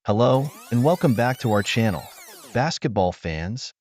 Hello, and welcome back to our channel, Basketball Fans,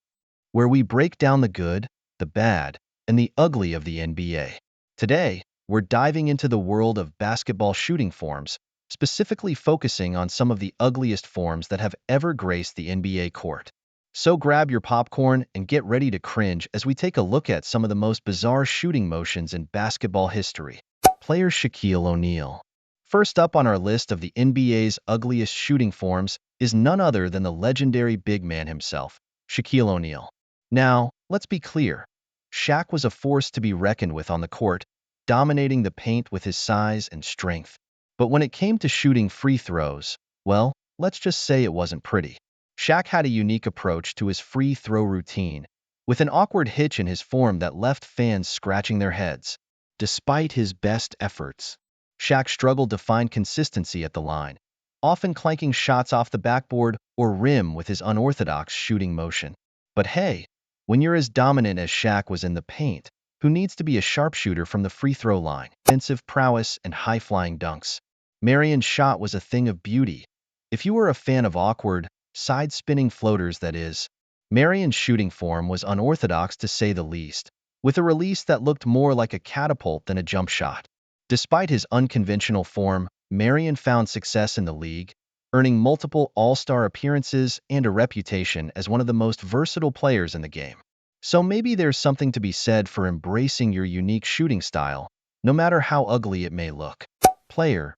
where we break down the good, the bad, and the ugly of the NBA. Today, we're diving into the world of basketball shooting forms, specifically focusing on some of the ugliest forms that have ever graced the NBA court. So grab your popcorn and get ready to cringe as we take a look at some of the most bizarre shooting motions in basketball history. Player Shaquille O'Neal. First up on our list of the NBA's ugliest shooting forms is none other than the legendary big man himself, Shaquille O'Neal. Now, let's be clear. Shaq was a force to be reckoned with on the court, dominating the paint with his size and strength. But when it came to shooting free throws, well, let's just say it wasn't pretty. Shaq had a unique approach to his free throw routine, with an awkward hitch in his form that left fans scratching their heads. Despite his best efforts, Shaq struggled to find consistency at the line, often clanking shots off the backboard or rim with his unorthodox shooting motion. But hey, when you're as dominant as Shaq was in the paint, who needs to be a sharpshooter from the free throw line? Defensive prowess and high-flying dunks. Marion's shot was a thing of beauty. If you were a fan of awkward, side-spinning floaters, that is, Marion's shooting form was unorthodox to say the least, with a release that looked more like a catapult than a jump shot. Despite his unconventional form, Marion found success in the league, earning multiple All-Star appearances and a reputation as one of the most versatile players in the game. So maybe there's something to be said for embracing your unique shooting style, no matter how ugly it may look. Player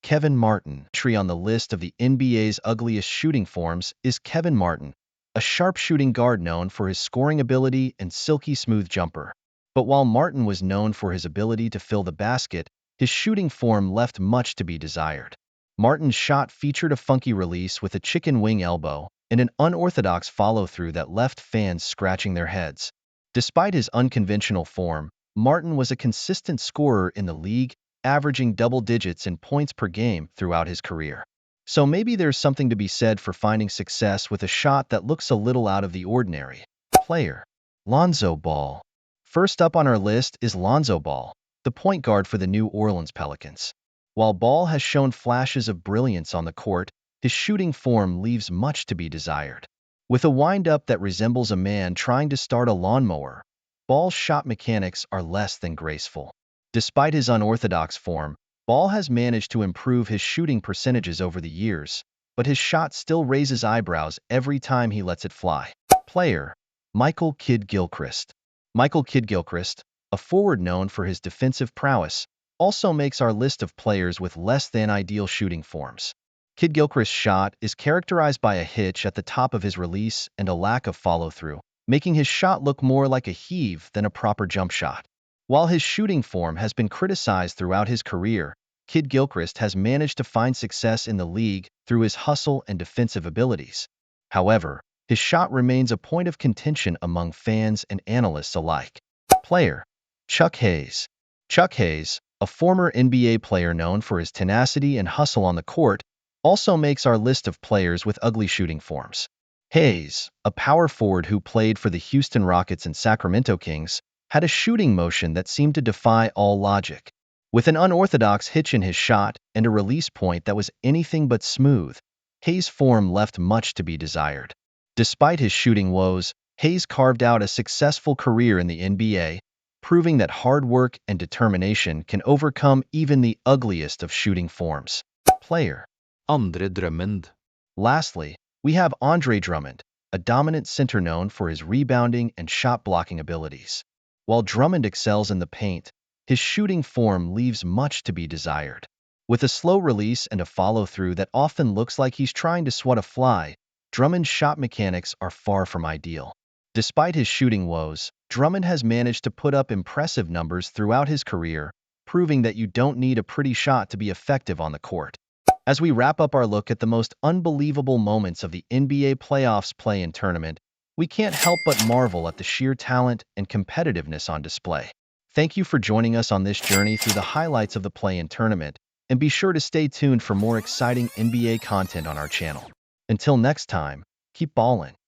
Kevin Martin. Entry on the list of the NBA's ugliest shooting forms is Kevin Martin, a sharp-shooting guard known for his scoring ability and silky smooth jumper. But while Martin was known for his ability to fill the basket, his shooting form left much to be desired. Martin's shot featured a funky release with a chicken wing elbow and an unorthodox follow-through that left fans scratching their heads. Despite his unconventional form, Martin was a consistent scorer in the league, averaging double digits in points per game throughout his career. So maybe there's something to be said for finding success with a shot that looks a little out of the ordinary. Player Lonzo Ball. First up on our list is Lonzo Ball, the point guard for the New Orleans Pelicans. While Ball has shown flashes of brilliance on the court, his shooting form leaves much to be desired. With a wind-up that resembles a man trying to start a lawnmower, Ball's shot mechanics are less than graceful. Despite his unorthodox form, Ball has managed to improve his shooting percentages over the years, but his shot still raises eyebrows every time he lets it fly. Player KiddGilchrist. KiddGilchrist, a forward known for his defensive prowess, also makes our list of players with less than ideal shooting forms. KiddGilchrist's shot is characterized by a hitch at the top of his release and a lack of follow-through, making his shot look more like a heave than a proper jump shot. While his shooting form has been criticized throughout his career, KiddGilchrist has managed to find success in the league through his hustle and defensive abilities. However, his shot remains a point of contention among fans and analysts alike. Player Chuck Hayes. Chuck Hayes, a former NBA player known for his tenacity and hustle on the court, also makes our list of players with ugly shooting forms. Hayes, a power forward who played for the Houston Rockets and Sacramento Kings, had a shooting motion that seemed to defy all logic. With an unorthodox hitch in his shot and a release point that was anything but smooth, Hayes' form left much to be desired. Despite his shooting woes, Hayes carved out a successful career in the NBA, proving that hard work and determination can overcome even the ugliest of shooting forms. Player Drummond. Lastly, we have Andre Drummond, a dominant center known for his rebounding and shot-blocking abilities. While Drummond excels in the paint, his shooting form leaves much to be desired. With a slow release and a follow-through that often looks like he's trying to swat a fly, Drummond's shot mechanics are far from ideal. Despite his shooting woes, Drummond has managed to put up impressive numbers throughout his career, proving that you don't need a pretty shot to be effective on the court. As we wrap up our look at the most unbelievable moments of the NBA playoffs play-in tournament, we can't help but marvel at the sheer talent and competitiveness on display. Thank you for joining us on this journey through the highlights of the play-in tournament, and be sure to stay tuned for more exciting NBA content on our channel. Until next time, keep ballin'.